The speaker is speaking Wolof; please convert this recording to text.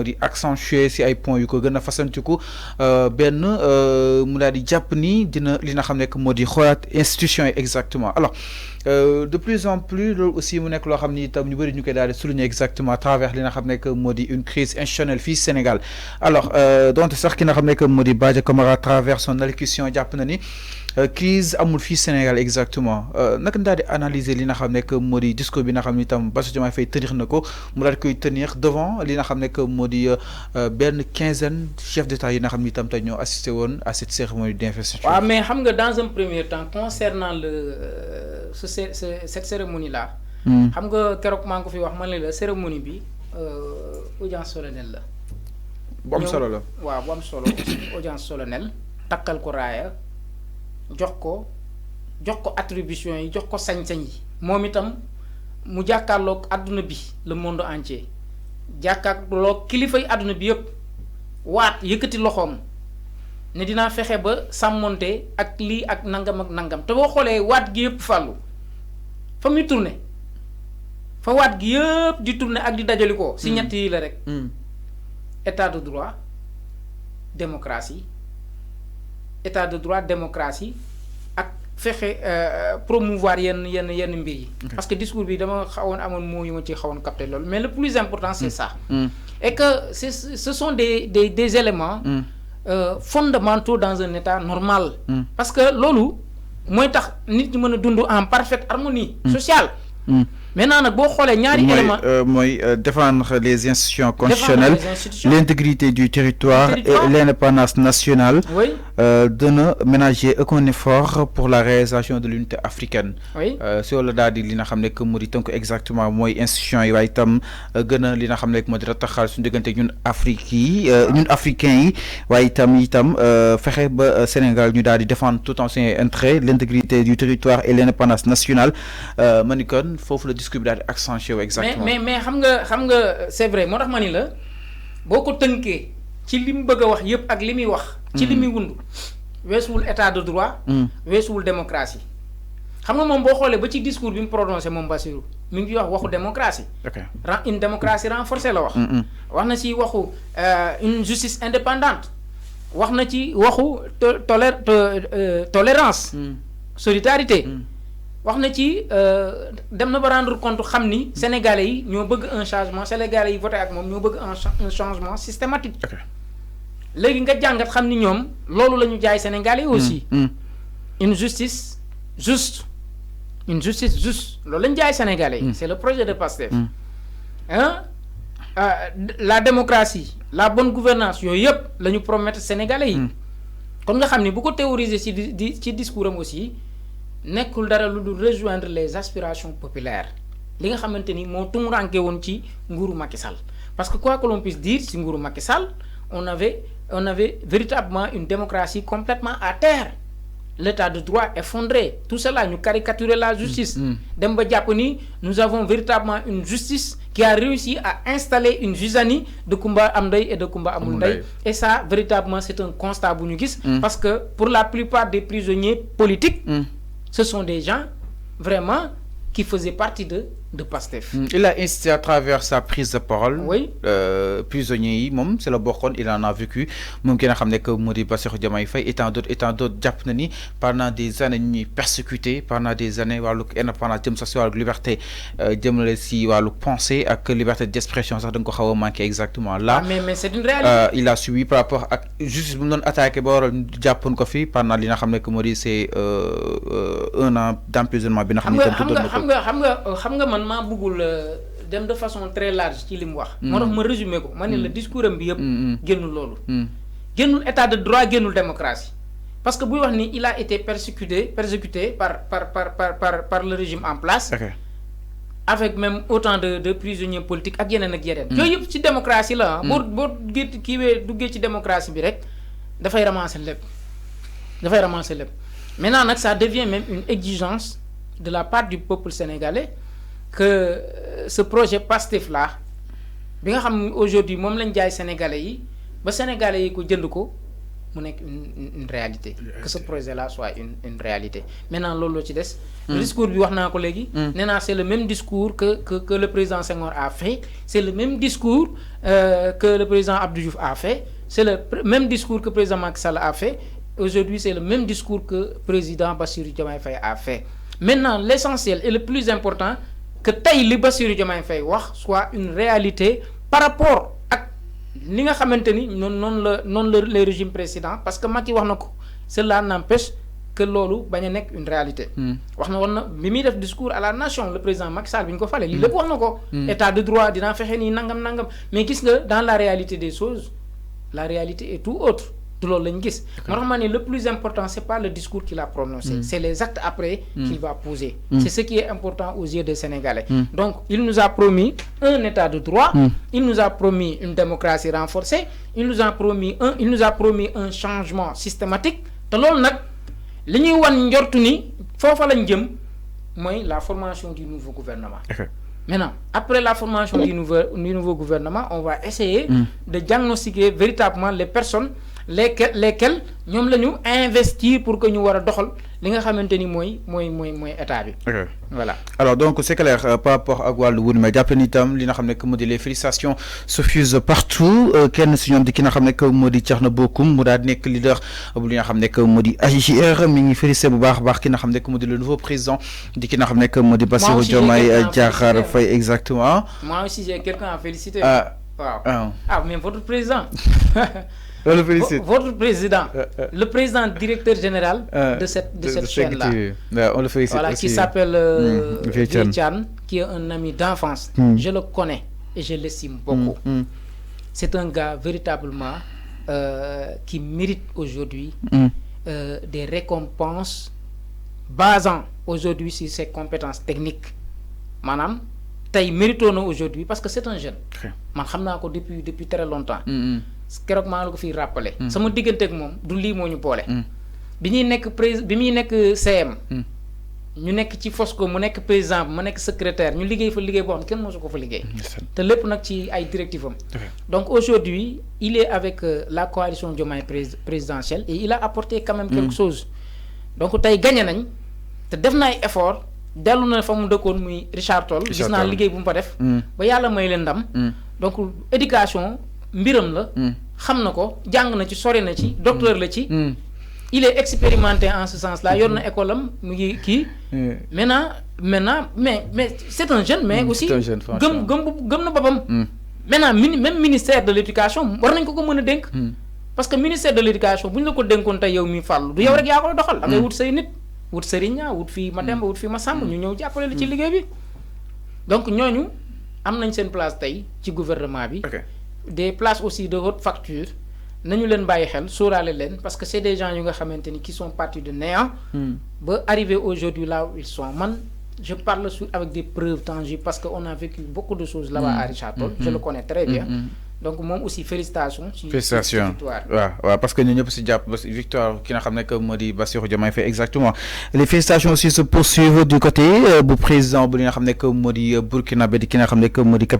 di accentuer si ay points yu ko gën a fasantiku benn mu daal di jàpp ni dina li nga xam ne moo di xoolaat institution yi exactement alors de plus en plus loolu aussi mu nekk loo xam ni itam ñu bëri ñu koy daal di souligner exactement à travers li nga xam ne moo di une crise institutionnelle fii Sénégal alors donte sax ki nga xam ne moo di Badja Camara à travers son allocution jàpp na ni crise amul fii Sénégal exactement naka daal di analyser li nga xam ne moo di discours bi nga xam ni itam Bassirou Diomaye Faye tenir na ko mu daal di koy tenir devant li nga xam ne moo di benn quinzaine chef d'état yi nga xam ni itam tey ñoo assisté woon à cette cérémonie d'investiture. waaw mais xam nga dans un premier temps concernant cette cérémonie là. xam nga keroog maa ngi ko fi wax man la cérémonie bi audience solennelle la. bu am solo la waaw bu am solo audience solennelle takkal ko raaya jox ko attribution yi jox ko sañ-sañ yi moom itam mu jàkkaarloog àdduna bi le monde entier jàkkaarloog kilifa yi àdduna bi yëpp waat yëkkati loxoom ne dinaa fexe ba sàmmonte ak lii ak nangam te boo xoolee waat gi yëpp fàllu fa muy tourné fa waat gi yëpp di tourné ak di dajali ko si ñett yi la rek état de droit démocratie ak fexe promouvoir yenn mbir yi parce que discours bi dama xawoon amoon moo yu ma ci xawoon capté loolu mais le plus important c'est ça et que ce sont des éléments fondamentaux dans un état normal parce que loolu mooy tax nit ñi mën a dund en parfaite harmonie sociale maintenant nag boo xoolee ñaari élément mooy défendre les institutions constitutionnelles l'intégrité du territoire et l'indépendance nationale dana ménager aucun effort pour la réalisation de l'unité africaine si wala daal di li nga xam ne que mu di tënk exactement mooy institution yi waaye itam gën a li nga xam ne moo di rataxal suñu diggante ñun africains yi waaye itam fexe ba Sénégal ñu daal di défendre tout en son intérêt l'intégrité du territoire et l'indépendance nationale ma ni kon foofu la discours bi daal di accentuer exactement mais xam nga c'est vrai moo tax ma ni la boo ko tënkee ci li mu bëgg a wax yëpp ak li muy wax ci li muy wund weesuwul état de droit weesuwul démocratie xam nga moom boo xoolee ba ci discours bi mu prononcé moom Bassirou mi ngi wax waxu démocratie une démocratie renforcée la wax na ci waxu une justice indépendante wax na ci waxu tolérance solidarité wax na ci dem na ba rendre compte xam ni sénégalais yi ñoo bëgg un changement sénégalais yi voté ak moom ñoo bëgg un changement systématique léegi nga jàngat xam ni ñoom loolu la ñu jaay sénégalais yi aussi une justice juste loolu la ñu jaay sénégalais yi c'est le projet de Pastef la démocratie la bonne gouvernance yooyu yëpp la ñu promettre sénégalais yi kon nga xam ni bu ko théoriser ci discours am aussi nekkul dara lu dul rejoindre les aspirations populaires li nga xamante ni moo tumuranke woon ci nguuru Macky Sall parce que quoi que l'on puisse dire ci nguuru Macky Sall on avait véritablement une démocratie complètement à terre l'état de droit effondré tout cela ñu caricaturer la justice dem ba jàpp ni nous avons véritablement une justice qui a réussi à installer une zizanie de Kumba am ndey et de Kumba amul ndey et ça véritablement c'est un constat bu ñu gis parce que pour la plupart des prisonniers politiques ce sont des gens vraiment qui faisaient partie de Pastef. Il a insisté à travers sa prise de parole. Oui. Prisonniers, c'est le Bokon, il en a vécu. Même qui n'a pas que Modi Bassirou Diomaye Faye, étant d'autres Japonais, pendant des années persécutés, pendant des années, pendant la liberté, de penser à que liberté d'expression, ça donc manqué exactement là. Mais c'est une réalité. Il a suivi par rapport à juste non attaqué Japon Kofi pendant li nga xamné que Modi c'est 1 an d'emprisonnement bi nga xam nga man maa bëggul dem de façon très large ci li mu wax. moo tax ma résumé ko ma ne la discours am bi yëpp. génnul loolu. génnul état de droit génnul démocratie parce que buy wax ni il a été persécuté par le régime en place. avec même autant de prisonniers politiques ak yeneen ak yeneen. yooyu yëpp ci démocratie la boo kiiwee duggee ci démocratie bi rek dafay ramasser lépp maintenant nag ça devient même une exigence de la part du peuple sénégalais que ce projet Pastef là bi nga xam aujourd'hui moom lañ jaay sénégalais yi ba sénégalais yi ko jënd ko une réalité. Que ce projet-là soit une réalité. Maintenant, lolo ci des. Le discours bi wax naa ko léegi. C'est le même discours que le président Senghor a fait. C'est le même discours que le président Abdou Diouf a fait. C'est le même discours que le président Macky Sall a fait. Aujourd'hui, c'est le même discours que le président Bassirou Diomaye Faye a fait. Maintenant, l'essentiel et le plus important, que tay li Bassirou Diomaye Faye wax soit une réalité par rapport li nga xamanteni non le régime précédent parce que Macky wax nako cela n'empêche que lolu baña nek une réalité wax na won bi mi def discours à la nation le président Macky Sall biñ ko falé li lepp wax nako état de droit dina fexé ni nangam mais gis nga dans la réalité des choses la réalité est tout autre tout lolu lañ gis normalement le plus important c'est pas le discours qu'il a prononcé c'est les actes après qu'il va poser c'est ce qui est important aux yeux des Sénégalais donc il nous a promis un état de droit il nous a promis une démocratie renforcée il nous a promis un changement systématique te lolu nak li ñuy wan njortu ni fofa lañ jëm moy la formation du nouveau gouvernement maintenant après la formation du nouveau gouvernement on va essayer de diagnostiquer véritablement les personnes lesquels ñom lañu investir pour que ñu wara doxal li nga xamanteni moy état bi. Voilà. Alors donc c'est clair par rapport à wàllu wunu mais jàpp ni tam li nga xam ne que les félicitations se fusent partout kenn si ñoom di ki nga xam ne que moo di Thierno Bocoum mu daal nekk leader bu li nga xam ne que moo di AJR mi ngi félicité bu baax a baax ki nga xam ne que moo di le nouveau président di ki nga xam ne que moo di Bassirou Diomaye Diakhar Faye exactement. Moi aussi j'ai quelqu'un à féliciter. Wow. Mais votre président. On le félicite. Votre président, le président directeur général de cette chaîne-là. On le félicite voilà, aussi. Qui s'appelle Vietchan, qui est un ami d'enfance. Je le connais et je l'estime beaucoup. C'est un gars véritablement qui mérite aujourd'hui des récompenses basant aujourd'hui sur ses compétences techniques. Madame, il mérite aujourd'hui parce que c'est un jeune. Je le depuis très longtemps. Keroog maa la ko fiy rappelé. sama diggante ak moom du lii moo ñu boole. bi ñuy nekk CM. ñu nekk ci Fosco mu nekk président ma nekk secrétaire ñu liggéey fa liggéey boo xam kenn mosu ko fa liggéey. te lépp nag ci ay directives am. Donc aujourd'hui il est avec la coalition Diomaye présidentielle et il a apporté quand même quelque chose. Donc tey gagné nañ te def na ay effort dellu na fa mu dëkkoon muy Richard Toll. gis naa liggéey bu mu fa def. ba yàlla may leen ndam. Donc éducation. Mbiram la xam na ko jàng na ci sori na ci docteur la ci il est expérimenté en ce sens là yor na école am mu ngi kii maintenant mais c'est un jeune mais aussi gëm na boppam maintenant même ministère de l'éducation war nañ ko mën a dénk parce que ministère de l'éducation bu ñu la ko dénkoon tey yow mi fàllu du yow rek yaa koy doxal da ngay wut say nit wut sëriñ wut fii Mademba wut fii Massamba ñu ñëw jàppale la ci liggéey bi donc ñooñu am nañ seen place tey ci gouvernement bi des places aussi de haute facture nañu leen bàyyi xel sóoraale leen parce que c'est des gens yu nga xamante ni qui sont partis de néant ba arriver aujourd'hui là où ils sont man je parle avec des preuves tangibles parce que on a vécu beaucoup de choses là-bas à Richard Toll je le connais très bien donc moom aussi félicitations ci victoire waaw parce que ñu ñëpp si jàpp victoire ki nga xam ne que moo di Bassirou Diomaye Faye exactement les félicitations aussi se poursuivent du côté bu président bu li nga xam ne que moo di Burkinabé di ki nga xam ne que moo di